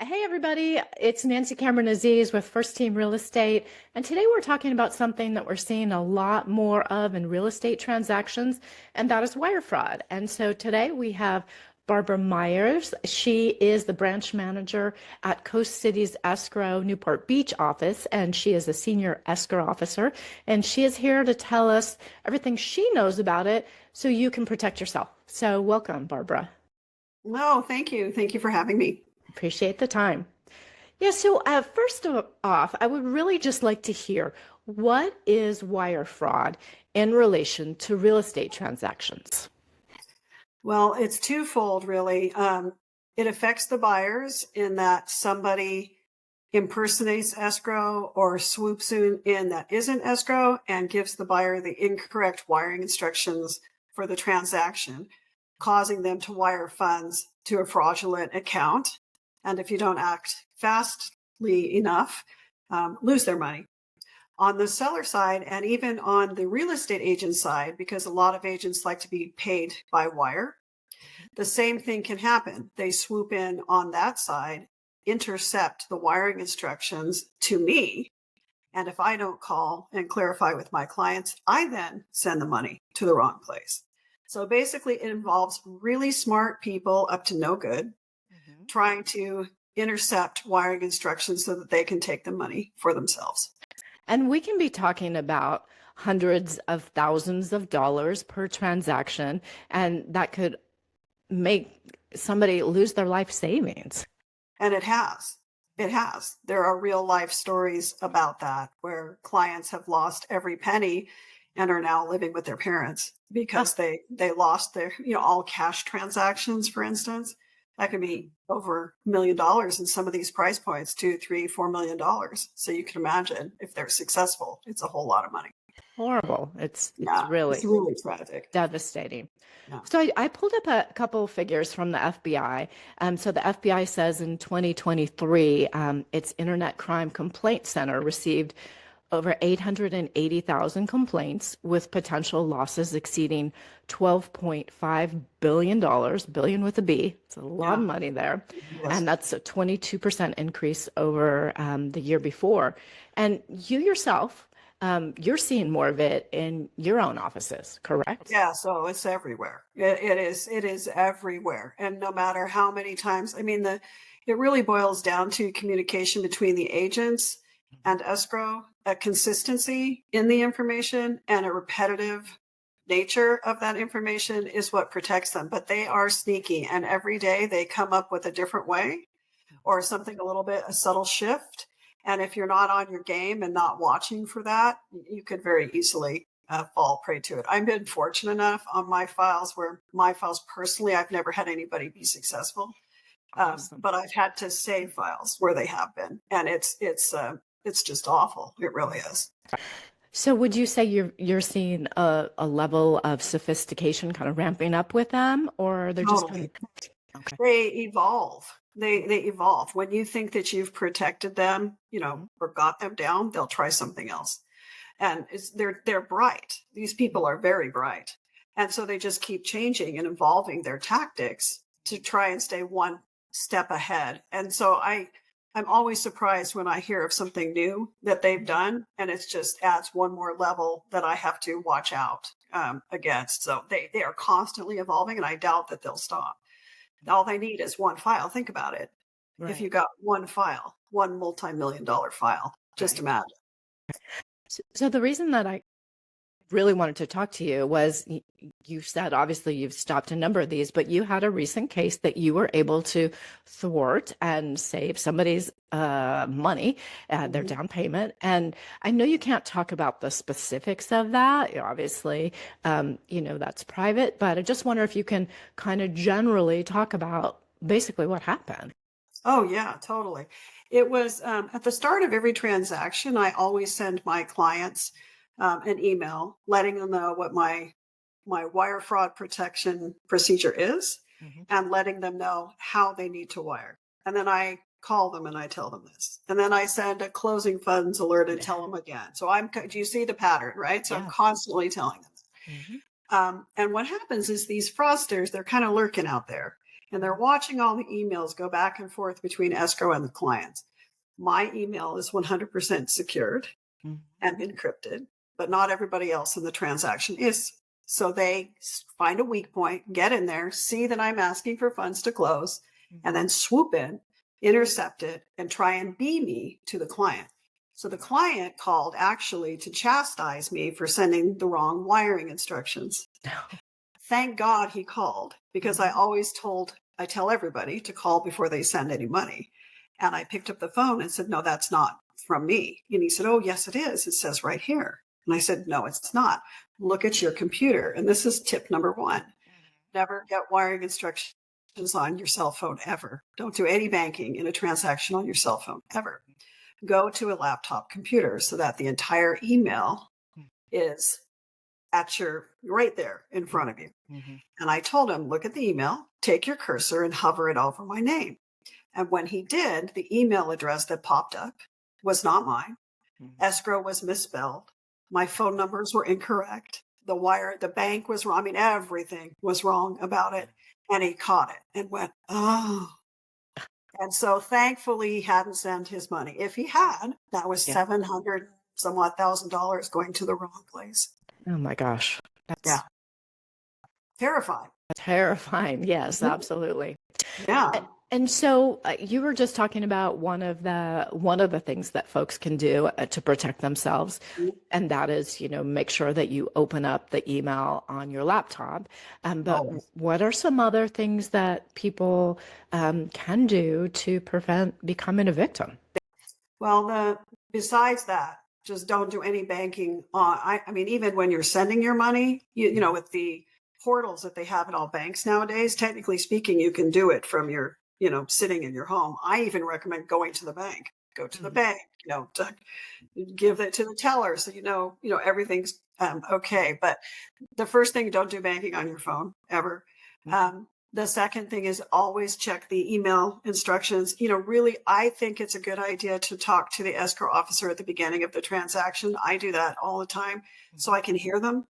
Hey everybody, it's Nancy Cameron-Aziz with First Team Real Estate, and today we're talking about something that we're seeing a lot more of in real estate transactions, and that is wire fraud. And so today we have Barbara Myers. She is the branch manager at Coast Cities Escrow Newport Beach office, and she is a senior escrow officer, and she is here to tell us everything she knows about it so you can protect yourself. So welcome, Barbara. No, thank you. Thank you for having me. Appreciate the time. Yeah, so off, I would really just like to hear what is wire fraud in relation to real estate transactions? Well, it's twofold, really. It affects the buyers in that somebody impersonates escrow or swoops in that isn't escrow and gives the buyer the incorrect wiring instructions for the transaction, causing them to wire funds to a fraudulent account. And if you don't act fastly enough, lose their money. On the seller side, and even on the real estate agent side, because a lot of agents like to be paid by wire, the same thing can happen. They swoop in on that side, intercept the wiring instructions to me. And if I don't call and clarify with my clients, I then send the money to the wrong place. So basically, it involves really smart people up to no good Mhm. trying to intercept wiring instructions so that they can take the money for themselves. And we can be talking about hundreds of thousands of dollars per transaction, and that could make somebody lose their life savings. And it has. It has. There are real life stories about that where clients have lost every penny and are now living with their parents Ah, because they lost their, all cash transactions, for instance. That could be over $1 million in some of these price points, 2, 3, $4 million. So you can imagine if they're successful, it's a whole lot of money. horrible. It's Yeah, really it's really tragic. devastating. Yeah. So I pulled up a couple of figures from the FBI. So the FBI says in 2023, its Internet Crime Complaint Center received over 880,000 complaints with potential losses exceeding $12.5 billion, billion with a B. It's a lot Yeah. of money there. Yes. And that's a 22% increase over the year before. And you yourself, you're seeing more of it in your own offices, correct? Yeah, so it's everywhere. It is everywhere. And no matter how many times, it really boils down to communication between the agents and escrow, a consistency in the information and a repetitive nature of that information is what protects them. But they are sneaky, and every day they come up with a different way or something a little bit, a subtle shift. And if you're not on your game and not watching for that, you could very easily fall prey to it. I've been fortunate enough on my files personally, I've never had anybody be successful. Awesome. But I've had to save files where they have been. And it's just awful. It really is. So would you say you're seeing a level of sophistication kind of ramping up with them, or they're just kind Totally. of okay? They evolve. They evolve. When you think that you've protected them, Mhm. or got them down, they'll try something else. And they're bright. These people are very bright. And so they just keep changing and evolving their tactics to try and stay one step ahead. And so I'm always surprised when I hear of something new that they've done, and it just adds one more level that I have to watch out against. So they are constantly evolving, and I doubt that they'll stop. All they need is one file. Think about it. If you Right, got one file, one multi-million-dollar file, just right. imagine. So the reason that I really wanted to talk to you was you said obviously you've stopped a number of these, but you had a recent case that you were able to thwart and save somebody's money, their Mhm. down payment. And I know you can't talk about the specifics of that. Obviously, that's private, but I just wonder if you can kind of generally talk about basically what happened. Oh, yeah, totally. It was at the start of every transaction, I always send my clients an email letting them know what my wire fraud protection procedure is Mhm. and letting them know how they need to wire. And then I call them and I tell them this. And then I send a closing funds alert and tell them again. So do you see the pattern, right? So I'm Yeah. constantly telling them. Mhm. And what happens is these fraudsters, they're kind of lurking out there. and they're watching all the emails go back and forth between escrow and the clients. My email is 100% secured Mhm. and encrypted, but not everybody else in the transaction is. So they find a weak point, get in there, see that I'm asking for funds to close, and then swoop in, intercept it, and try and be me to the client. So the client called actually to chastise me for sending the wrong wiring instructions. Thank God he called, because I tell everybody to call before they send any money. And I picked up the phone and said, no, that's not from me. And he said, oh, yes, it is. It says right here. And I said, no, it's not. Look at your computer. And this is tip number one. Never get wiring instructions on your cell phone ever. Don't do any banking in a transaction on your cell phone ever. Go to a laptop computer so that the entire email is at your right there in front of you. And I told him, look at the email, take your cursor and hover it over my name. And when he did, the email address that popped up was not mine. Escrow was misspelled. My phone numbers were incorrect. The bank was wrong. I mean, everything was wrong about it. And he caught it and went, oh. And so thankfully he hadn't sent his money. If he had, that was Yeah. 700 somewhat $1,000 going to the wrong place. Oh my gosh. Yeah. That's Terrifying. terrifying. Yes, absolutely. Yeah. And so you were just talking about one of the things that folks can do to protect themselves, and that is, make sure that you open up the email on your laptop. But Always. what are some other things that people can do to prevent becoming a victim? Well, besides that, just don't do any banking on. I mean, even when you're sending your money, with the portals that they have at all banks nowadays, technically speaking, you can do it from your, sitting in your home. I even recommend going to the bank. Go to the bank, to give it to the teller so everything's okay. But the first thing, don't do banking on your phone ever. The second thing is always check the email instructions. Really, I think it's a good idea to talk to the escrow officer at the beginning of the transaction. I do that all the time so I can hear them,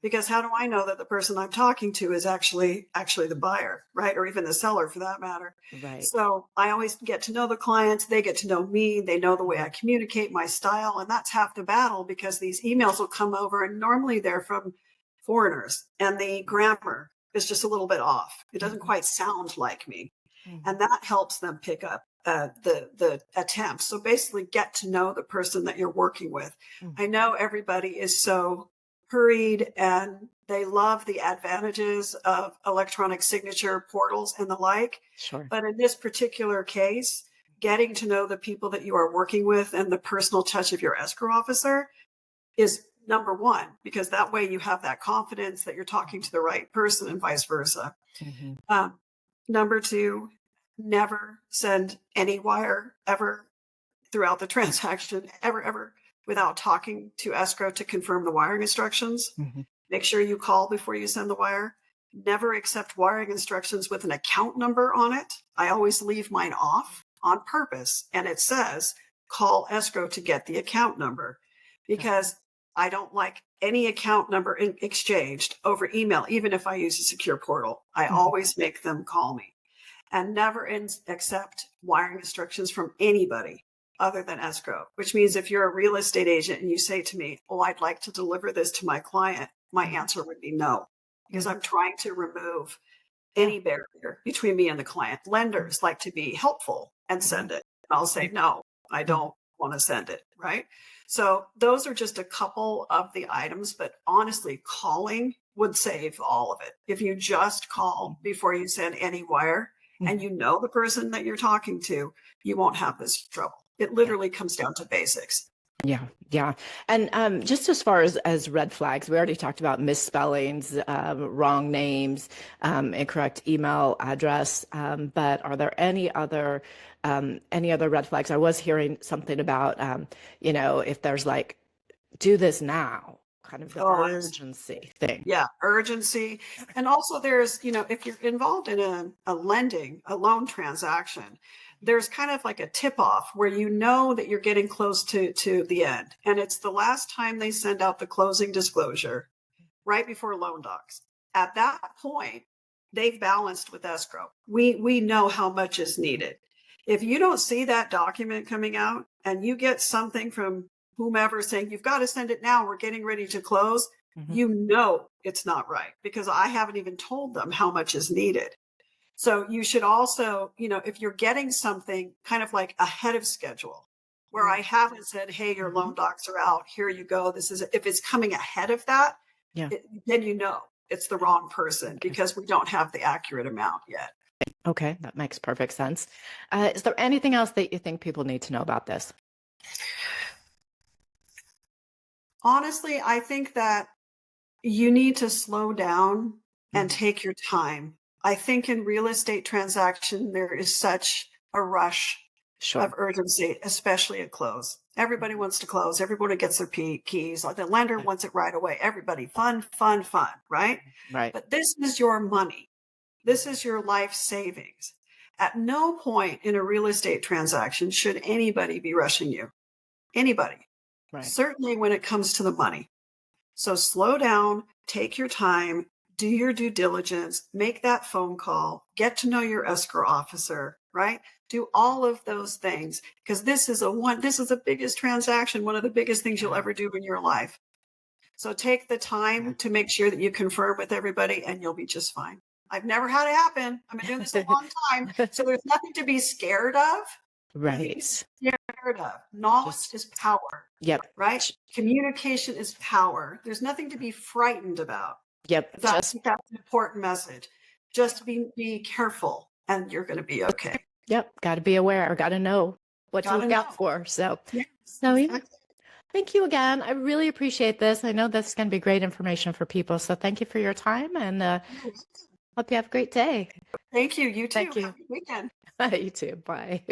because how do I know that the person I'm talking to is actually the buyer, right? Or even the seller for that matter. Right. So I always get to know the clients. They get to know me. They know the way I communicate, my style. And that's half the battle, because these emails will come over and normally they're from foreigners and the grammar is just a little bit off. It doesn't quite sound like me. And that helps them pick up the attempts. So basically get to know the person that you're working with. I know everybody is so hurried and they love the advantages of electronic signature portals and the like. Sure. But in this particular case, getting to know the people that you are working with and the personal touch of your escrow officer is number one, because that way you have that confidence that you're talking to the right person and vice versa. Number two, never send any wire ever throughout the transaction, ever, without talking to escrow to confirm the wiring instructions. Make sure you call before you send the wire. Never accept wiring instructions with an account number on it. I always leave mine off on purpose. And it says, call escrow to get the account number, because I don't like any account number exchanged over email, even if I use a secure portal. I always make them call me. And never accept wiring instructions from anybody other than escrow, which means if you're a real estate agent and you say to me, oh, I'd like to deliver this to my client, my answer would be no, because I'm trying to remove any barrier between me and the client. Lenders like to be helpful and send it. And I'll say, no, I don't want to send it, right? So those are just a couple of the items, but honestly, calling would save all of it. If you just call before you send any wire and you know the person that you're talking to, you won't have this trouble. It literally comes down to basics. Yeah, yeah. And just as far as red flags, we already talked about misspellings, wrong names, incorrect email address. But are there any other red flags? I was hearing something about, if there's like, do this now, kind of the urgency thing. Yeah, urgency. And also there's, if you're involved in a loan transaction, there's kind of like a tip off where you know that you're getting close to the end. And it's the last time they send out the closing disclosure right before loan docs. At that point, they've balanced with escrow. We know how much is needed. If you don't see that document coming out and you get something from whomever saying, you've got to send it now, we're getting ready to close, you know it's not right because I haven't even told them how much is needed. So you should also, if you're getting something kind of like ahead of schedule, where I haven't said, hey, your loan docs are out, here you go. This is, if it's coming ahead of that, Yeah. then it's the wrong person because we don't have the accurate amount yet. Okay, that makes perfect sense. Is there anything else that you think people need to know about this? Honestly, I think that you need to slow down and take your time. I think in real estate transaction, there is such a rush of urgency, especially at close. Everybody wants to close. Everybody gets their keys. The lender wants it right away. Everybody, fun, right? Right. But this is your money. This is your life savings. At no point in a real estate transaction should anybody be rushing you. Anybody. Right. Certainly when it comes to the money. So slow down, take your time, do your due diligence, make that phone call, get to know your escrow officer, right? Do all of those things because this is the biggest transaction, one of the biggest things you'll ever do in your life. So take the time to make sure that you confirm with everybody and you'll be just fine. I've never had it happen. I've been doing this a long time. So there's nothing to be scared of. Right. Scared of. Knowledge is power. Yep. Right? Communication is power. There's nothing to be frightened about. Yep. That's an important message. Just be careful and you're going to be okay. Yep. Got to be aware. Got to know what to look out for. So, yeah. Thank you again. I really appreciate this. I know this is going to be great information for people. So thank you for your time and hope you have a great day. Thank you. You too. Thank you. Have a good weekend. You too. Bye.